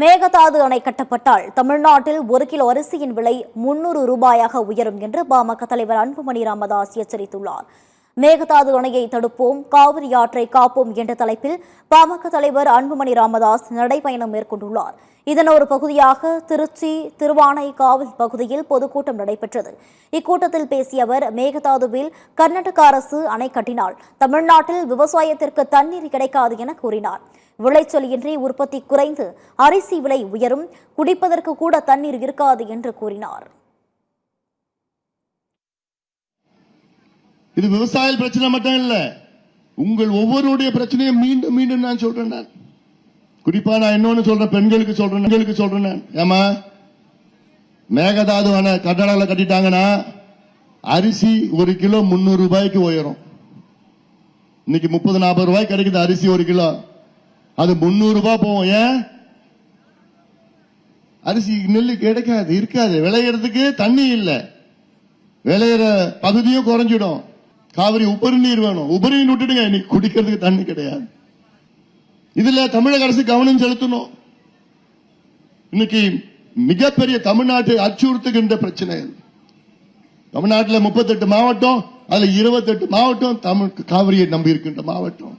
மேகதாது அணை கட்டப்பட்டால் தமிழ்நாட்டில் 1 கிலோ அரிசியின் விலை 300 ரூபாயாக உயரும் என்று பாமக தலைவர் அன்புமணி ராமதாஸ் எச்சரித்துள்ளார். மேகதாது அணையை தடுப்போம், காவிரி ஆற்றை காப்போம் என்ற தலைப்பில் பாமக தலைவர் அன்புமணி ராமதாஸ் நடைபயணம் மேற்கொண்டுள்ளார். இதன் ஒரு பகுதியாக திருச்சி திருவானைக்காவல் பகுதியில் பொதுக்கூட்டம் நடைபெற்றது. இக்கூட்டத்தில் பேசிய அவர், மேகதாதுவில் கர்நாடக அரசு அணை கட்டினால் தமிழ்நாட்டில் விவசாயத்திற்கு தண்ணீர் கிடைக்காது என கூறினார். விளைச்சல் இன்றி உற்பத்தி குறைந்து அரிசி விலை உயரும், குடிப்பதற்கு கூட தண்ணீர் இருக்காது என்று கூறினார். இது விவசாய பிரச்சனை மட்டும் இல்ல, உங்கள் ஒவ்வொருடைய பிரச்சனையும் மீண்டும் மீண்டும் நான் சொல்றேன். நான் குறிப்பா நான் இன்னொன்னு சொல்றேன், பெண்களுக்கு சொல்றேன். ஏமா மேகதாது கட்டடால கட்டிட்டாங்கன்னா அரிசி 1 கிலோ 300 ரூபாய்க்கு உயரும். இன்னைக்கு 30-40 ரூபாய் கிடைக்குது அரிசி 1 கிலோ, அது 300 ரூபாய் போகும். ஏன்? அரிசி நெல்லு கிடைக்காது, இருக்காது, விளையிறதுக்கு தண்ணி இல்ல, விளையிற பகுதியும் குறைஞ்சிடும். காவிரி உபரி நீர் வேணும், உபரி நீர் விட்டுடுங்க, இன்னைக்கு குடிக்கிறதுக்கு தண்ணி கிடையாது. இதுல தமிழக அரசு கவனம் செலுத்தணும். இன்னைக்கு மிகப்பெரிய தமிழ்நாட்டை அச்சுறுத்துகின்ற பிரச்சனை. தமிழ்நாட்டில் 38 மாவட்டம், அதுல 28 மாவட்டம் காவிரியை நம்பி இருக்கின்ற மாவட்டம்.